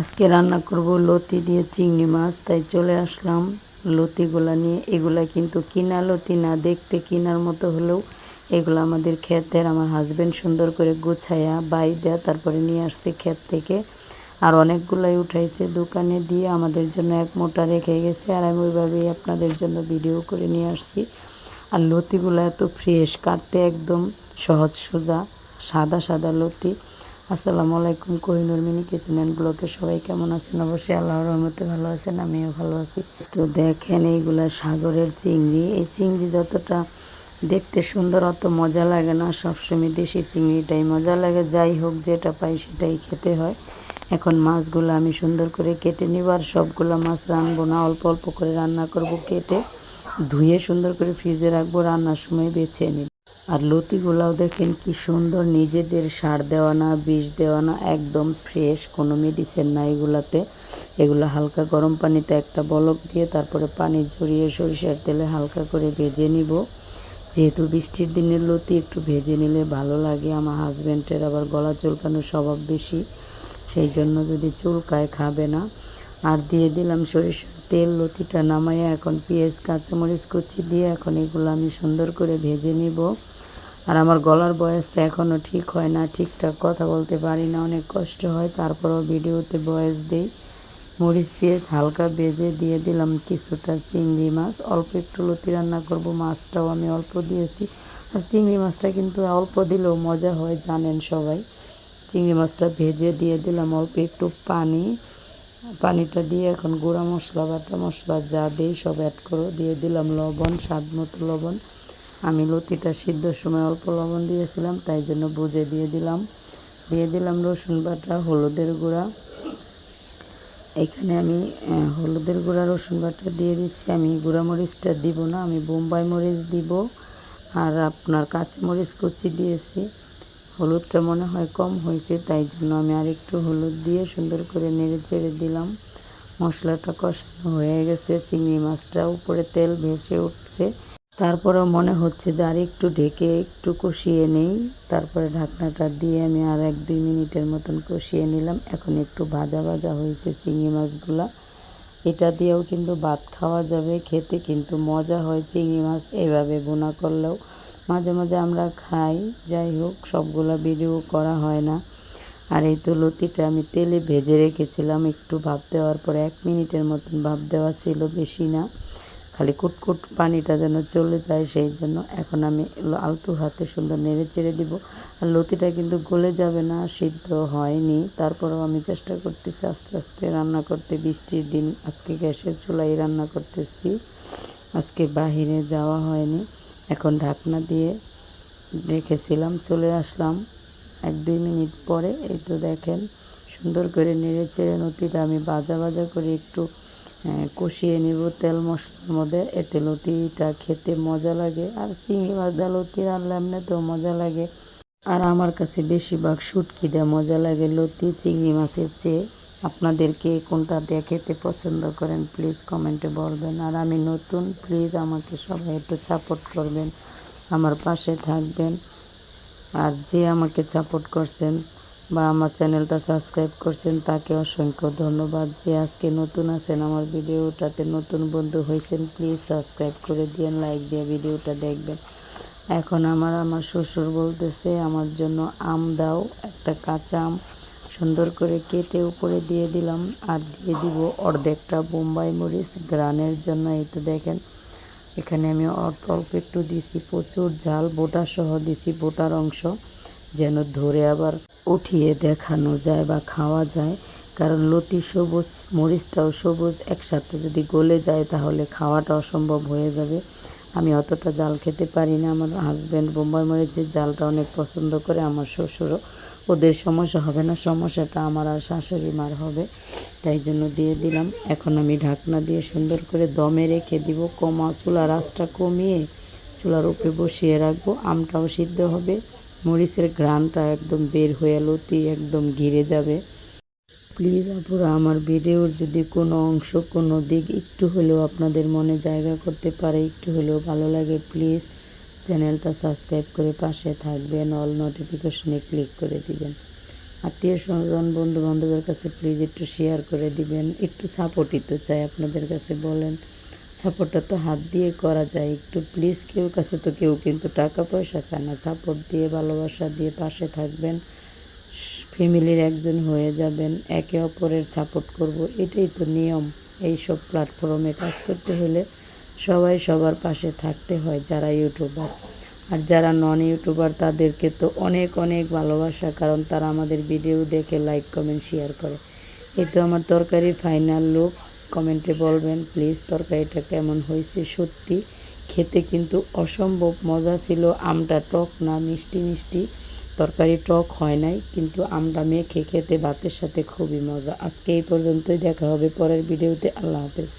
আজকে রান্না করব লতি দিয়ে চিংড়ি মাছ, তাই চলে আসলাম লতিগুলা নিয়ে। এগুলা কিন্তু কিনা লতি না, দেখতে কিনার মতো হলেও এগুলো আমাদের ক্ষেতের। আমার হাজবেন্ড সুন্দর করে গুছাইয়া দেয়া তারপরে নিয়ে আসছে ক্ষেত থেকে। আর অনেকগুলাই উঠাইছে দোকানে দিয়ে, আমাদের জন্য এক মোটা রেখে গেছে। আর আমি ওইভাবেই আপনাদের জন্য ভিডিও করে নিয়ে আসছি। আর লতিগুলো এত ফ্রেশ, কাটতে একদম সহজ সোজা, সাদা সাদা লতি। আসসালামু আলাইকুম, কোহিনুর মিনি কিচেন অ্যান্ড ব্লগে সবাই কেমন আছেন? অবশ্যই আল্লাহর রহমতে ভালো আছেন, আমিও ভালো আছি। তো দেখেন এইগুলা সাগরের চিংড়ি। এই চিংড়ি যতটা দেখতে সুন্দর অত মজা লাগে না, সবসময় দেশি চিংড়িটাই মজা লাগে। যাই হোক, যেটা পাই সেটাই খেতে হয়। এখন মাছগুলো আমি সুন্দর করে কেটে নিব। আর সবগুলো মাছ রানবো না, অল্প অল্প করে রান্না করব। কেটে ধুয়ে সুন্দর করে ফ্রিজে রাখবো, রান্নার সময় বেছে নিব। আর লতিগুলাও দেখেন কি সুন্দর, নিজেদের সার দেওয়া না, বিষ দেওয়া না, একদম ফ্রেশ, কোনো মেডিসিন না এগুলাতে। এগুলো হালকা গরম পানিতে একটা বলক দিয়ে তারপরে পানি ঝরিয়ে সরিষার তেলে হালকা করে ভেজে নিব। যেহেতু বৃষ্টির দিনের লতি একটু ভেজে নিলে ভালো লাগে। আমার হাজব্যান্ডের আবার গলা চুলকানোর স্বভাব বেশি, সেই জন্য যদি চুলকায় খাবে না। আর দিয়ে দিলাম সরিষার তেল। লতিটা নামাইয়া এখন পেঁয়াজ কাঁচামরিচ কুচি দিয়ে এখন এগুলো আমি সুন্দর করে ভেজে নিব। আর আমার গলার বয়সটা এখনও ঠিক হয় না, ঠিকঠাক কথা বলতে পারি না, অনেক কষ্ট হয়। তারপরেও ভিডিওতে বয়স দিই। মরিচ পেঁয়াজ হালকা ভেজে দিয়ে দিলাম কিছুটা চিংড়ি মাছ। অল্প একটু লতি রান্না করব, মাছটাও আমি অল্প দিয়েছি। আর চিংড়ি মাছটা কিন্তু অল্প দিলেও মজা হয়, জানেন সবাই। চিংড়ি মাছটা ভেজে দিয়ে দিলাম অল্প একটু পানিটা দিয়ে এখন গুঁড়া মশলা, বাটা মশলা যা দিই সব অ্যাড করো। দিয়ে দিলাম লবণ, স্বাদ মতো লবণ। আমি লতিটা সিদ্ধর সময় অল্প লবণ দিয়েছিলাম, তাই জন্য বুঝে দিয়ে দিলাম রসুন বাটা, হলুদের গুঁড়া। এখানে আমি হলুদের গুঁড়া, রসুন বাটা দিয়ে দিচ্ছি। আমি গুঁড়া মরিচটা দিব না, আমি বোম্বাই মরিচ দিব। আর আপনার কাঁচামরিচ কুচি দিয়েছি। হলুদটা মনে হয় কম হয়েছে, তাই জন্য আমি আরেকটু হলুদ দিয়ে সুন্দর করে নেড়ে চেড়ে দিলাম। মশলাটা কষানো হয়ে গেছে, চিংড়ি মাছটা উপরে তেল ভেসে উঠছে। তারপরেও মনে হচ্ছে যে আর একটু ঢেকে একটু কষিয়ে নেই। তারপরে ঢাকনাটা দিয়ে আমি আর 1-2 মিনিটের মতন কষিয়ে নিলাম। এখন একটু ভাজা ভাজা হয়েছে চিংড়ি মাছগুলা। এটা দিয়েও কিন্তু ভাত খাওয়া যাবে, খেতে কিন্তু মজা হয় চিংড়ি মাছ এভাবে ভুনা করলেও। মাঝে মাঝে আমরা খাই, যাই হোক সবগুলা ভিডিও করা হয় না। আর এই তো লতিটা আমি তেলে ভেজে রেখেছিলাম, একটু ভাপ দেওয়ার পরে 1 মিনিটের মতন ভাপ দেওয়া ছিল, বেশি না, খালি কুটকুট পানিটা যেন চলে যায় সেই জন্য। এখন আমি আলতু হাতে সুন্দর নেড়ে চেড়ে দিব। আর লতিটা কিন্তু গলে যাবে না, সিদ্ধ হয়নি। তারপরেও আমি চেষ্টা করতেছি আস্তে আস্তে রান্না করতে। বৃষ্টির দিন, আজকে গ্যাসের চুলায় রান্না করতেছি, আজকে বাহিরে যাওয়া হয়নি। এখন ঢাকনা দিয়ে রেখেছিলাম, চলে আসলাম 1-2 মিনিট পরে। এই তো দেখেন সুন্দর করে নেড়ে চেড়ে লতিটা আমি ভাজা ভাজা করে একটু কষিয়ে নেব তেল মশলার মধ্যে, এতে লতিটা খেতে মজা লাগে। আর চিংড়ি মাছ দিয়ে লতি রান্না এমনিতেও মজা লাগে। আর আমার কাছে বেশিরভাগ শুটকি দিয়ে মজা লাগে লতি চিংড়ি মাছের চেয়ে। আপনাদেরকে কোনটা দিয়ে খেতে পছন্দ করেন প্লিজ কমেন্টে বলবেন। আর আমি নতুন, প্লিজ আমাকে সবাই একটু সাপোর্ট করবেন, আমার পাশে থাকবেন। আর যে আমাকে সাপোর্ট করছেন বা আমার চ্যানেলটা সাবস্ক্রাইব করছেন তাকে অসংখ্য ধন্যবাদ। যে আজকে নতুন আছেন আমার ভিডিওটাতে, নতুন বন্ধু হয়েছেন, প্লিজ সাবস্ক্রাইব করে দিয়েন, লাইক দিয়ে ভিডিওটা দেখবেন। এখন আমার শ্বশুর বলতেছে আমার জন্য আম দাও, একটা কাঁচা আম সুন্দর করে কেটে উপরে দিয়ে দিলাম। আর দিয়ে দিব অর্ধেকটা বোম্বাই মরিচ গ্রানের জন্য। এই তো দেখেন এখানে আমি অল্প অল্প একটু দিছি, প্রচুর ঝাল, বোটা সহ দিছি, বোটার অংশ যেন ধরে আবার উঠিয়ে দেখানো যায় বা খাওয়া যায়। কারণ লতি সবুজ, মরিচটাও সবুজ, একসাথে যদি গলে যায় তাহলে খাওয়াটা অসম্ভব হয়ে যাবে। আমি অতটা জাল খেতে পারি না। আমার হাজব্যান্ড বোম্বাই মরিচের জালটা অনেক পছন্দ করে, আমার শ্বশুরও। ওদের সমস্যা হবে না, সমস্যাটা আমার আর শাশুড়ি মার হবে, তাই জন্য দিয়ে দিলাম। এখন আমি ঢাকনা দিয়ে সুন্দর করে দমে রেখে দিব। চুলার আঁচটা কমিয়ে চুলার উপরে বসিয়ে রাখবো। আমটাও সিদ্ধ হবে, মরিচের ঘ্রাণটা একদম বের হয়ে লতি একদম ঘিরে যাবে। প্লিজ আপুরা, আমার ভিডিওর যদি কোনো অংশ, কোনো দিক একটু হলেও আপনাদের মনে জায়গা করতে পারে, একটু হলেও ভালো লাগে, প্লিজ চ্যানেলটা সাবস্ক্রাইব করে পাশে থাকবেন, অল নোটিফিকেশনে ক্লিক করে দিবেন। আত্মীয় স্বজন বন্ধু বান্ধবের কাছে প্লিজ একটু শেয়ার করে দিবেন। একটু সাপোর্টই তো চাই আপনাদের কাছে, বলেন। সাপোর্টটা তো হাত দিয়ে করা যায়, একটু প্লিজ। কেউ কাছে তো কেউ কিন্তু টাকা পয়সা চায় না, সাপোর্ট দিয়ে ভালোবাসা দিয়ে পাশে থাকবেন, ফ্যামিলির একজন হয়ে যাবেন, একে অপরের সাপোর্ট করব, এটাই তো নিয়ম। এইসব প্ল্যাটফর্মে কাজ করতে হলে সবাই সবার পাশে থাকতে হয়, যারা ইউটিউবার। আর যারা নন ইউটিউবার তাদেরকে তো অনেক অনেক ভালোবাসা, কারণ তারা আমাদের ভিডিও দেখে লাইক কমেন্ট শেয়ার করে। এই তো আমার তরকারির ফাইনাল লুক, কমেন্টে বলবেন প্লিজ তরকারিটা কেমন হয়েছে। সত্যি খেতে কিন্তু অসম্ভব মজা ছিল। আমটা টক না, মিষ্টি মিষ্টি, তরকারি টক হয় নাই, কিন্তু আমটা মেখে খেতে ভাতের সাথে খুবই মজা। আজকে এই পর্যন্তই, দেখা হবে পরের ভিডিওতে। আল্লাহ হাফেজ।